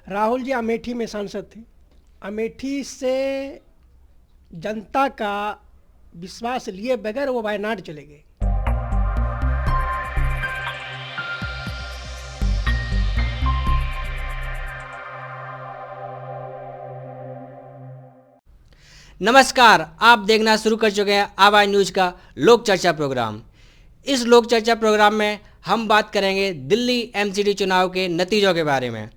राहुल जी अमेठी में सांसद थे। अमेठी से जनता का विश्वास लिए बगैर वो वायनाड चले गए। नमस्कार, आप देखना शुरू कर चुके हैं आवाज न्यूज का लोक चर्चा प्रोग्राम। इस लोक चर्चा प्रोग्राम में हम बात करेंगे दिल्ली एमसीडी चुनाव के नतीजों के बारे में।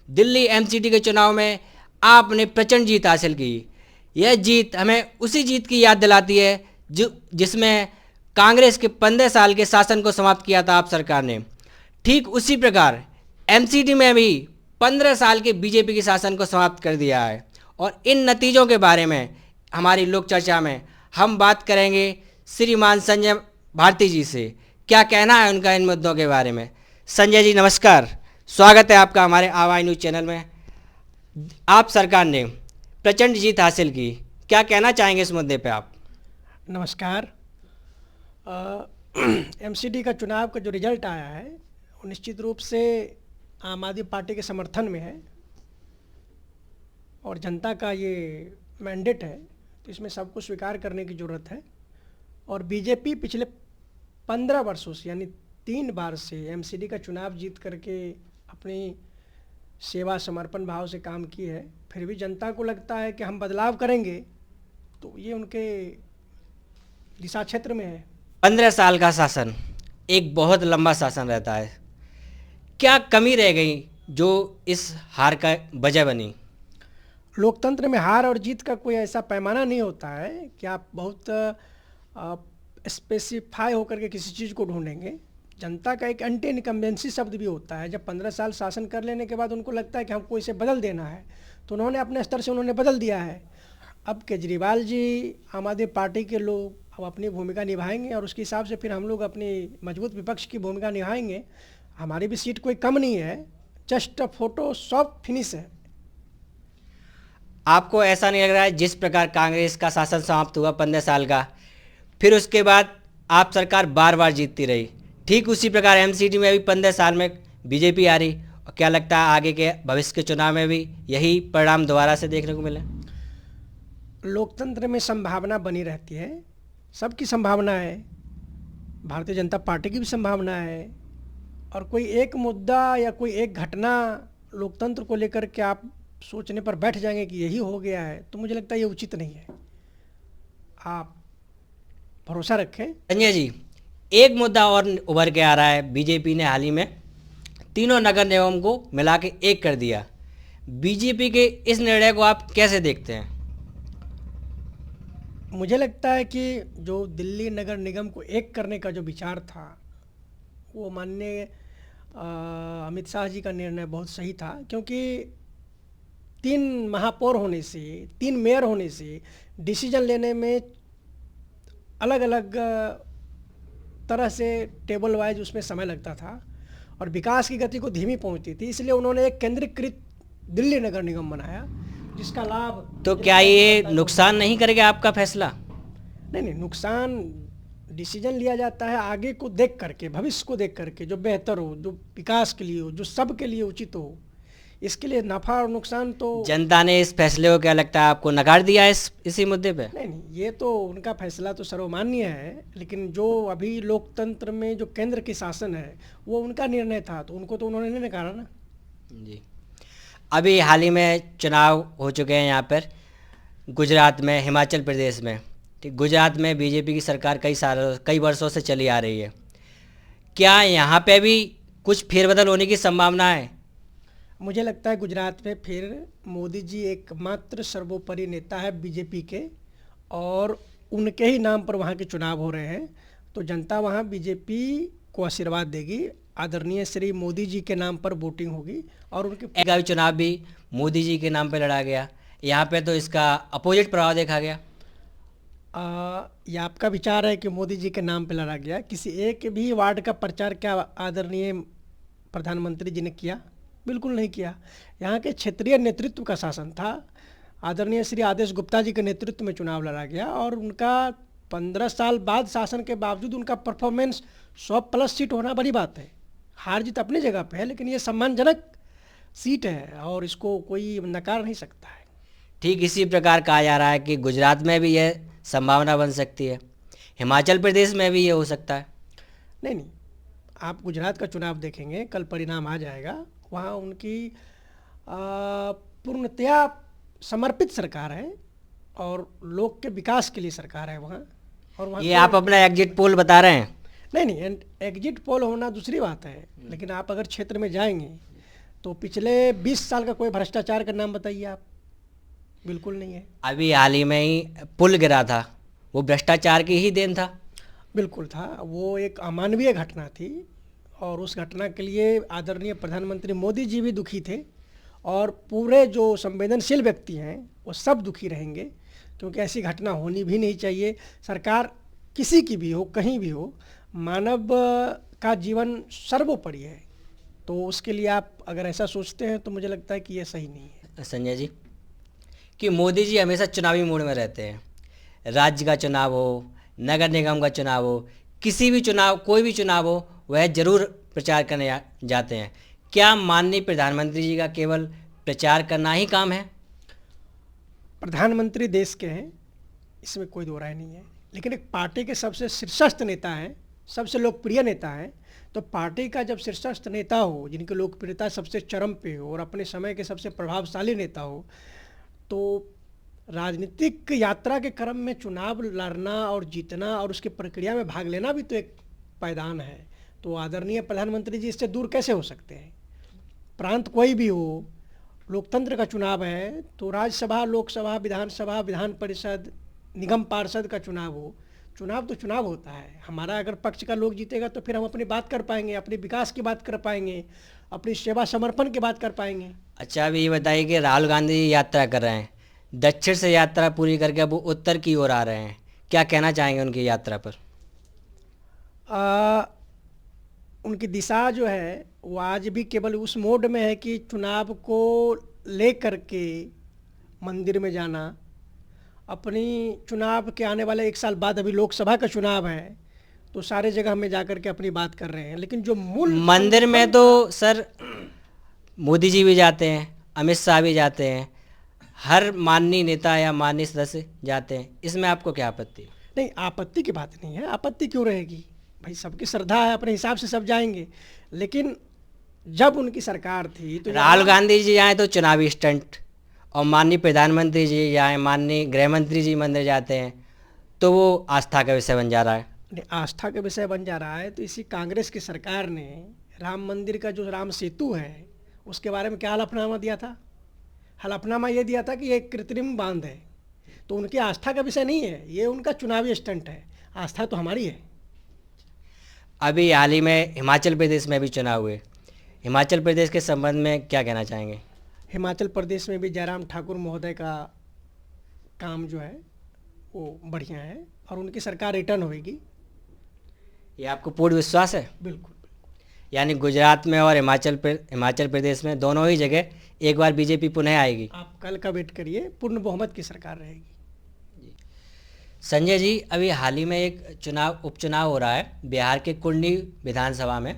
दिल्ली एमसीडी के चुनाव में आपने प्रचंड जीत हासिल की। यह जीत हमें उसी जीत की याद दिलाती है जिसमें कांग्रेस के 15 साल के शासन को समाप्त किया था आप सरकार ने। ठीक उसी प्रकार एमसीडी में भी 15 साल के बीजेपी के शासन को समाप्त कर दिया है। और इन नतीजों के बारे में हमारी लोक चर्चा में हम बात करेंगे श्रीमान संजय भारती जी से। क्या कहना है उनका इन मुद्दों के बारे में। संजय जी नमस्कार, स्वागत है आपका हमारे आवाज न्यूज चैनल में। आप सरकार ने प्रचंड जीत हासिल की, क्या कहना चाहेंगे इस मुद्दे पे आप। नमस्कार। एमसीडी का चुनाव का जो रिजल्ट आया है वो निश्चित रूप से आम आदमी पार्टी के समर्थन में है और जनता का ये मैंडेट है, तो इसमें सबको स्वीकार करने की ज़रूरत है। और बीजेपी पिछले 15 वर्षों से यानी 3 बार से एमसीडी का चुनाव जीत करके अपनी सेवा समर्पण भाव से काम की है। फिर भी जनता को लगता है कि हम बदलाव करेंगे, तो ये उनके दिशा क्षेत्र में है। 15 साल का शासन एक बहुत लंबा शासन रहता है। क्या कमी रह गई जो इस हार का वजह बनी। लोकतंत्र में हार और जीत का कोई ऐसा पैमाना नहीं होता है कि आप बहुत स्पेसिफाई होकर के किसी चीज़ को ढूंढेंगे। जनता का एक एंटी इनकम्बेंसी शब्द भी होता है। जब 15 साल शासन कर लेने के बाद उनको लगता है कि हमको इसे बदल देना है, तो उन्होंने अपने स्तर से उन्होंने बदल दिया है। अब केजरीवाल जी, आम आदमी पार्टी के लोग अब अपनी भूमिका निभाएंगे और उसके हिसाब से फिर हम लोग अपनी मजबूत विपक्ष की भूमिका निभाएंगे। हमारी भी सीट कोई कम नहीं है, जस्ट फोटो शॉप फिनिश है। आपको ऐसा नहीं लग रहा है जिस प्रकार कांग्रेस का शासन समाप्त हुआ 15 साल का, फिर उसके बाद आप सरकार बार बार जीतती रही, ठीक उसी प्रकार एमसीडी में भी 15 साल में बीजेपी आ रही, और क्या लगता है आगे के भविष्य के चुनाव में भी यही परिणाम दोबारा से देखने को मिले। लोकतंत्र में संभावना बनी रहती है, सबकी संभावना है, भारतीय जनता पार्टी की भी संभावना है। और कोई एक मुद्दा या कोई एक घटना लोकतंत्र को लेकर के आप सोचने पर बैठ जाएंगे कि यही हो गया है, तो मुझे लगता है ये उचित नहीं है। आप भरोसा रखें। संजय जी, एक मुद्दा और उभर के आ रहा है। बीजेपी ने हाल ही में तीनों नगर निगम को मिला के एक कर दिया। बीजेपी के इस निर्णय को आप कैसे देखते हैं। मुझे लगता है कि जो दिल्ली नगर निगम को एक करने का जो विचार था, वो माननीय अमित शाह जी का निर्णय बहुत सही था। क्योंकि 3 महापौर होने से, 3 मेयर होने से डिसीजन लेने में अलग अलग तरह से टेबल वाइज उसमें समय लगता था और विकास की गति को धीमी पहुंचती थी। इसलिए उन्होंने एक केंद्रीकृत दिल्ली नगर निगम बनाया, जिसका लाभ। तो क्या ये नुकसान नहीं करेगा आपका फैसला। नहीं, नुकसान डिसीजन लिया जाता है आगे को देख करके, भविष्य को देख करके, जो बेहतर हो, जो विकास के लिए हो, जो सबके लिए उचित हो। इसके लिए नफ़ा और नुकसान तो जनता ने इस फैसले को, क्या लगता है आपको, नकार दिया है इसी मुद्दे पे। नहीं, ये तो उनका फैसला तो सर्वमान्य है, लेकिन जो अभी लोकतंत्र में जो केंद्र की शासन है वो उनका निर्णय था, तो उनको तो उन्होंने नहीं नकारा ना। जी, अभी हाल ही में चुनाव हो चुके हैं यहाँ पर गुजरात में, हिमाचल प्रदेश में। ठीक, गुजरात में बीजेपी की सरकार कई वर्षों से चली आ रही है। क्या यहाँ पे भी कुछ फेरबदल होने की संभावना है। मुझे लगता है गुजरात में फिर मोदी जी एकमात्र सर्वोपरि नेता है बीजेपी के, और उनके ही नाम पर वहाँ के चुनाव हो रहे हैं, तो जनता वहाँ बीजेपी को आशीर्वाद देगी। आदरणीय श्री मोदी जी के नाम पर वोटिंग होगी और उनके आगामी चुनाव भी मोदी जी के नाम पर लड़ा गया। यहाँ पे तो इसका अपोजिट प्रभाव देखा गया। ये आपका विचार है कि मोदी जी के नाम पर लड़ा गया। किसी एक भी वार्ड का प्रचार क्या आदरणीय प्रधानमंत्री जी ने किया? बिल्कुल नहीं किया। यहाँ के क्षेत्रीय नेतृत्व का शासन था। आदरणीय श्री आदेश गुप्ता जी के नेतृत्व में चुनाव लड़ा गया और उनका 15 साल बाद शासन के बावजूद उनका परफॉर्मेंस 100+ सीट होना बड़ी बात है। हार जीत अपनी जगह पे है, लेकिन ये सम्मानजनक सीट है और इसको कोई नकार नहीं सकता है। ठीक इसी प्रकार कहा जा रहा है कि गुजरात में भी यह संभावना बन सकती है, हिमाचल प्रदेश में भी ये हो सकता है। नहीं नहीं, आप गुजरात का चुनाव देखेंगे, कल परिणाम आ जाएगा। वहाँ उनकी पूर्णतया समर्पित सरकार है और लोग के विकास के लिए सरकार है वहाँ। और वहाँ ये आप अपना एग्जिट पोल बता रहे हैं? नहीं नहीं, एग्जिट पोल होना दूसरी बात है, लेकिन आप अगर क्षेत्र में जाएंगे तो पिछले 20 साल का कोई भ्रष्टाचार का नाम बताइए आप। बिल्कुल नहीं है। अभी हाल ही में ही पुल गिरा था, वो भ्रष्टाचार की ही देन था। बिल्कुल था, वो एक अमानवीय घटना थी और उस घटना के लिए आदरणीय प्रधानमंत्री मोदी जी भी दुखी थे और पूरे जो संवेदनशील व्यक्ति हैं वो सब दुखी रहेंगे, क्योंकि ऐसी घटना होनी भी नहीं चाहिए। सरकार किसी की भी हो, कहीं भी हो, मानव का जीवन सर्वोपरि है, तो उसके लिए आप अगर ऐसा सोचते हैं तो मुझे लगता है कि ये सही नहीं है। संजय जी, कि मोदी जी हमेशा चुनावी मूड में रहते हैं, राज्य का चुनाव हो, नगर निगम का चुनाव हो, किसी भी चुनाव, कोई भी चुनाव हो, वह जरूर प्रचार करने जाते हैं। क्या माननीय प्रधानमंत्री जी का केवल प्रचार करना ही काम है? प्रधानमंत्री देश के हैं, इसमें कोई दो राय नहीं है, लेकिन एक पार्टी के सबसे शीर्षस्थ नेता हैं, सबसे लोकप्रिय नेता हैं, तो पार्टी का जब शीर्षस्थ नेता हो, जिनकी लोकप्रियता सबसे चरम पे हो और अपने समय के सबसे प्रभावशाली नेता हो, तो राजनीतिक यात्रा के क्रम में चुनाव लड़ना और जीतना और उसकी प्रक्रिया में भाग लेना भी तो एक पायदान है। तो आदरणीय प्रधानमंत्री जी इससे दूर कैसे हो सकते हैं? प्रांत कोई भी हो, लोकतंत्र का चुनाव है, तो राज्यसभा, लोकसभा, विधानसभा, विधान परिषद, निगम पार्षद का चुनाव हो, चुनाव तो चुनाव होता है। हमारा अगर पक्ष का लोग जीतेगा तो फिर हम अपनी बात कर पाएंगे, अपने विकास की बात कर पाएंगे, अपनी सेवा समर्पण की बात कर पाएंगे। अच्छा, अभी ये बताइए कि राहुल गांधी जी यात्रा कर रहे हैं, दक्षिण से यात्रा पूरी करके अब वो उत्तर की ओर आ रहे हैं, क्या कहना चाहेंगे उनकी यात्रा पर? उनकी दिशा जो है वो आज भी केवल उस मोड में है कि चुनाव को ले करके मंदिर में जाना। अपनी चुनाव के आने वाले 1 साल बाद अभी लोकसभा का चुनाव है, तो सारे जगह में जा कर के अपनी बात कर रहे हैं, लेकिन जो मूल मंदिर में तो सर मोदी जी भी जाते हैं, अमित शाह भी जाते हैं, हर माननीय नेता या माननीय सदस्य जाते हैं, इसमें आपको क्या आपत्ति? नहीं, आपत्ति की बात नहीं है। आपत्ति क्यों रहेगी भाई? सबकी श्रद्धा है, अपने हिसाब से सब जाएंगे, लेकिन जब उनकी सरकार थी तो राहुल गांधी जी जाएँ तो चुनावी स्टंट, और माननीय प्रधानमंत्री जी जाएँ, माननीय गृह मंत्री जी मंदिर जाते हैं, तो वो आस्था का विषय बन जा रहा है। आस्था का विषय बन जा रहा है। तो इसी कांग्रेस की सरकार ने राम मंदिर का जो राम सेतु है उसके बारे में क्या हलफनामा दिया था? हलफनामा ये दिया था कि ये कृत्रिम बांध है, तो उनकी आस्था का विषय नहीं है, ये उनका चुनावी स्टंट है। आस्था तो हमारी है। अभी हाल ही में हिमाचल प्रदेश में भी चुनाव हुए, हिमाचल प्रदेश के संबंध में क्या कहना चाहेंगे? हिमाचल प्रदेश में भी जयराम ठाकुर महोदय का काम जो है वो बढ़िया है और उनकी सरकार रिटर्न होगी। ये आपको पूर्ण विश्वास है? बिल्कुल। यानी गुजरात में और हिमाचल प्रदेश में दोनों ही जगह एक बार बीजेपी पुनः आएगी? आप कल का वेट करिए, पूर्ण बहुमत की सरकार रहेगी। संजय जी, अभी हाल ही में एक उपचुनाव हो रहा है बिहार के कुंडली विधानसभा में,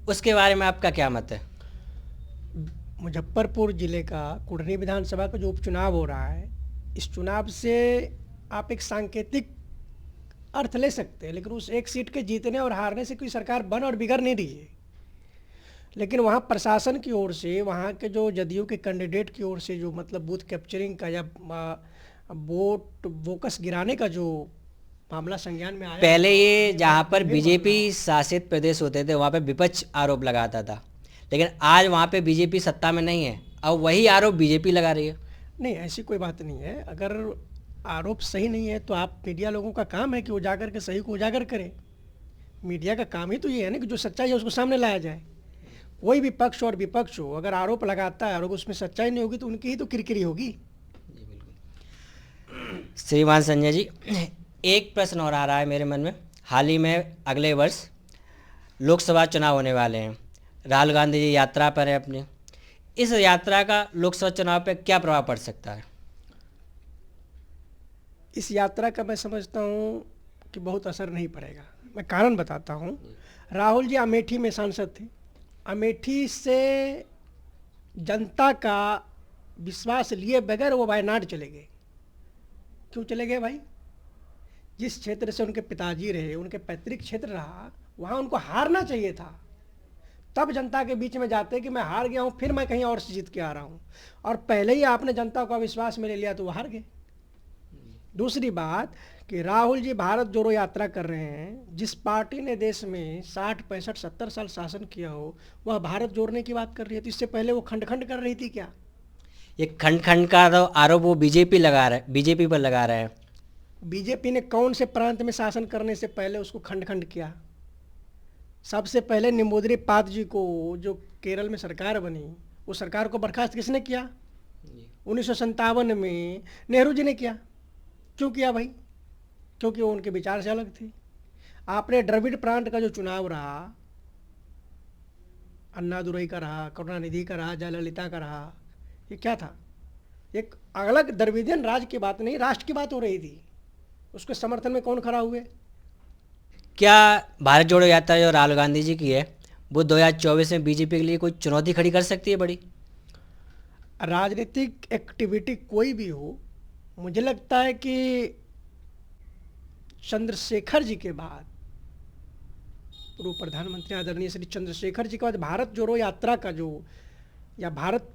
उसके बारे में आपका क्या मत है? मुजफ्फरपुर जिले का कुंडली विधानसभा का जो उपचुनाव हो रहा है, इस चुनाव से आप एक सांकेतिक अर्थ ले सकते हैं, लेकिन उस एक सीट के जीतने और हारने से कोई सरकार बन और बिगड़ नहीं रही है। लेकिन वहाँ प्रशासन की ओर से, वहाँ के जो जदयू के कैंडिडेट की ओर से जो मतलब बूथ कैप्चरिंग का या वोट बोकस गिराने का जो मामला संज्ञान में आया, पहले ये जहाँ पर बीजेपी शासित प्रदेश होते थे वहाँ पे विपक्ष आरोप लगाता था, लेकिन आज वहाँ पे बीजेपी सत्ता में नहीं है, अब वही आरोप बीजेपी लगा रही है। नहीं, ऐसी कोई बात नहीं है। अगर आरोप सही नहीं है तो आप मीडिया लोगों का काम है कि वो जाकर के सही को उजागर करें। मीडिया का काम ही तो ये है ना कि जो सच्चाई है उसको सामने लाया जाए। कोई भी पक्ष और विपक्ष हो, अगर आरोप लगाता है और उसमें सच्चाई नहीं होगी तो उनकी ही तो किरकिरी होगी। श्रीमान संजय जी, एक प्रश्न और आ रहा है मेरे मन में। हाल ही में अगले वर्ष लोकसभा चुनाव होने वाले हैं, राहुल गांधी जी यात्रा पर है अपनी, इस यात्रा का लोकसभा चुनाव पर क्या प्रभाव पड़ सकता है? इस यात्रा का मैं समझता हूँ कि बहुत असर नहीं पड़ेगा। मैं कारण बताता हूँ। राहुल जी अमेठी में सांसद थे, अमेठी से जनता का विश्वास लिए बगैर वो वायनाड चले गए। क्यों चले गए भाई? जिस क्षेत्र से उनके पिताजी रहे, उनके पैतृक क्षेत्र रहा, वहाँ उनको हारना चाहिए था। तब जनता के बीच में जाते कि मैं हार गया हूँ, फिर मैं कहीं और से जीत के आ रहा हूँ। और पहले ही आपने जनता का विश्वास में ले लिया तो वो हार गए। दूसरी बात कि राहुल जी भारत जोड़ो यात्रा कर रहे हैं। जिस पार्टी ने देश में 60, 65, 70 साल शासन किया हो, वह भारत जोड़ने की बात कर रही है। तो इससे पहले वो खंड खंड कर रही थी क्या? ये खंड खंड का आरोप वो बीजेपी पर लगा रहा है। बीजेपी ने कौन से प्रांत में शासन करने से पहले उसको खंड खंड किया? सबसे पहले नंबूदिरी पात जी को, जो केरल में सरकार बनी, उस सरकार को बर्खास्त किसने किया? 1957 में नेहरू जी ने किया। क्यों किया भाई? क्योंकि वो उनके विचार से अलग थे। आपने द्रविड़ प्रांत का जो चुनाव रहा, अन्नादुरई का रहा, करुणानिधि का रहा, जयललिता का रहा, ये क्या था? एक अलग द्रविडियन राज की बात नहीं, राष्ट्र की बात हो रही थी। उसके समर्थन में कौन खड़ा हुए? क्या भारत जोड़ो यात्रा जो राहुल गांधी जी की है, वो 2024 में बीजेपी के लिए कोई चुनौती खड़ी कर सकती है बड़ी? राजनीतिक एक्टिविटी कोई भी हो, मुझे लगता है कि चंद्रशेखर जी के बाद, पूर्व प्रधानमंत्री आदरणीय श्री चंद्रशेखर जी के बाद भारत जोड़ो यात्रा का जो, या भारत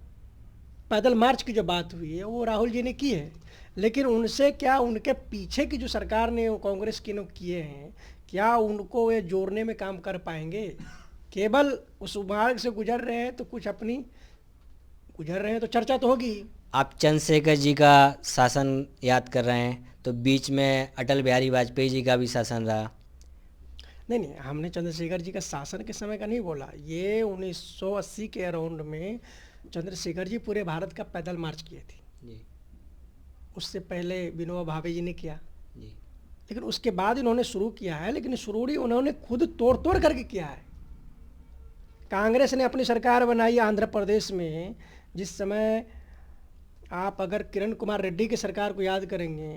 पैदल मार्च की जो बात हुई है, वो राहुल जी ने की है। लेकिन उनसे क्या, उनके पीछे की जो सरकार ने, कांग्रेस की ने किए हैं, क्या उनको ये जोड़ने में काम कर पाएंगे? केवल उस मार्ग से गुजर रहे हैं तो कुछ अपनी गुजर रहे हैं तो चर्चा तो होगी। आप चंद्रशेखर जी का शासन याद कर रहे हैं, तो बीच में अटल बिहारी वाजपेयी जी का भी शासन रहा। नहीं नहीं, हमने चंद्रशेखर जी का शासन के समय का नहीं बोला। ये 1980 के अराउंड में चंद्रशेखर जी पूरे भारत का पैदल मार्च किए थे जी। उससे पहले विनोबा भावे जी ने किया जी। लेकिन उसके बाद इन्होंने शुरू किया है। लेकिन शुरू ही उन्होंने खुद तोड़ तोड़ करके किया है। कांग्रेस ने अपनी सरकार बनाई आंध्र प्रदेश में, जिस समय आप अगर किरण कुमार रेड्डी की सरकार को याद करेंगे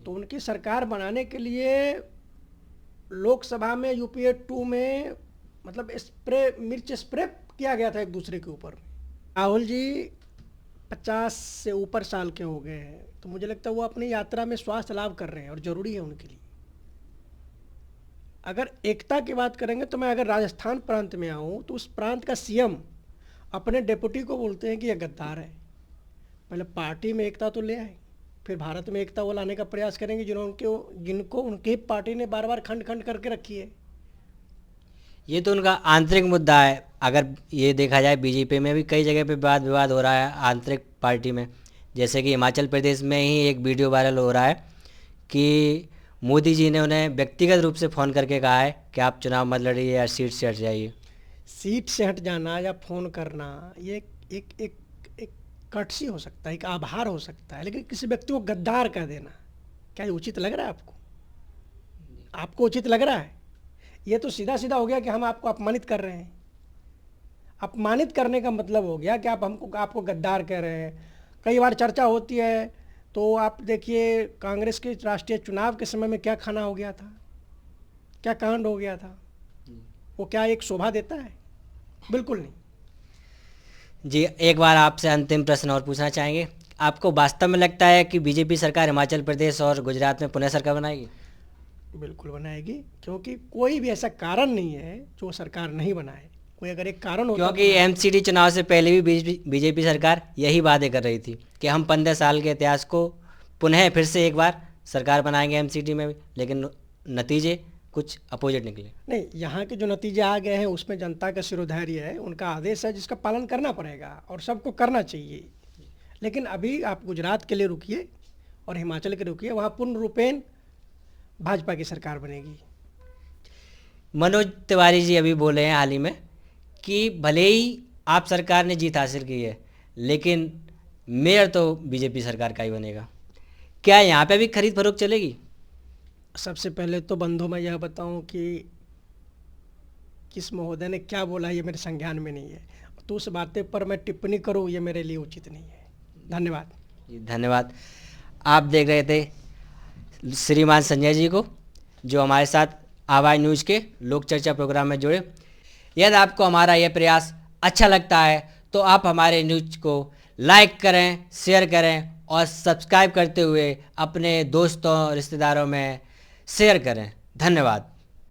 तो उनकी सरकार बनाने के लिए लोकसभा में यूपीए 2 में मतलब मिर्च स्प्रे किया गया था एक दूसरे के ऊपर। राहुल जी 50 से ऊपर साल के हो गए हैं, तो मुझे लगता है वो अपनी यात्रा में स्वास्थ्य लाभ कर रहे हैं और ज़रूरी है उनके लिए। अगर एकता की बात करेंगे तो मैं अगर राजस्थान प्रांत में आऊँ तो उस प्रांत का सीएम अपने डेपुटी को बोलते हैं कि यह गद्दार है। पहले पार्टी में एकता तो ले आए, फिर भारत में एकता वो लाने का प्रयास करेंगे जिनको उनकी पार्टी ने बार बार खंड खंड करके रखी है। ये तो उनका आंतरिक मुद्दा है। अगर ये देखा जाए, बीजेपी में भी कई जगह पे वाद विवाद हो रहा है आंतरिक पार्टी में। जैसे कि हिमाचल प्रदेश में ही एक वीडियो वायरल हो रहा है कि मोदी जी ने उन्हें व्यक्तिगत रूप से फ़ोन करके कहा है कि आप चुनाव मत लड़िए या सीट से हट जाइए। सीट से हट जाना या फ़ोन करना ये एक एक एक कर्टसी हो सकता है, एक आभार हो सकता है, लेकिन किसी व्यक्ति को गद्दार कह देना क्या ये उचित लग रहा है आपको? आपको उचित लग रहा है? ये तो सीधा सीधा हो गया कि हम आपको अपमानित कर रहे हैं। अपमानित करने का मतलब हो गया कि आपको गद्दार कह रहे हैं। कई बार चर्चा होती है तो आप देखिए कांग्रेस के राष्ट्रीय चुनाव के समय में क्या खाना हो गया था, क्या कांड हो गया था। वो क्या एक शोभा देता है? बिल्कुल नहीं। जी, एक बार आपसे अंतिम प्रश्न और पूछना चाहेंगे। आपको वास्तव में लगता है कि बीजेपी सरकार हिमाचल प्रदेश और गुजरात में पुनः सरकार बनाएगी? बिल्कुल बनाएगी, क्योंकि कोई भी ऐसा कारण नहीं है जो सरकार नहीं बनाए। कोई अगर एक कारण होता, क्योंकि एमसीडी चुनाव से पहले भी बीजेपी सरकार यही वादे कर रही थी कि हम 15 साल के इतिहास को पुनः फिर से एक बार सरकार बनाएंगे एमसीडी में, लेकिन नतीजे कुछ अपोजिट निकले। नहीं, यहाँ के जो नतीजे आ गए हैं उसमें जनता का शिरोधार्य है, उनका आदेश है जिसका पालन करना पड़ेगा और सबको करना चाहिए। लेकिन अभी आप गुजरात के लिए रुकिए और हिमाचल के रुकिए, वहाँ पूर्ण रूपेण भाजपा की सरकार बनेगी। मनोज तिवारी जी अभी बोले हैं हाल ही में कि भले ही आप सरकार ने जीत हासिल की है, लेकिन मेयर तो बीजेपी सरकार का ही बनेगा। क्या यहाँ पे भी खरीद फरोख्त चलेगी? सबसे पहले तो बंधु मैं यह बताऊं कि किस महोदय ने क्या बोला ये मेरे संज्ञान में नहीं है, तो उस बातें पर मैं टिप्पणी करूं ये मेरे लिए उचित नहीं है। धन्यवाद जी, धन्यवाद। आप देख रहे थे श्रीमान संजय जी को, जो हमारे साथ आवाज़ न्यूज़ के लोक चर्चा प्रोग्राम में जुड़े। यदि आपको हमारा यह प्रयास अच्छा लगता है तो आप हमारे न्यूज को लाइक करें, शेयर करें और सब्सक्राइब करते हुए अपने दोस्तों रिश्तेदारों में शेयर करें। धन्यवाद।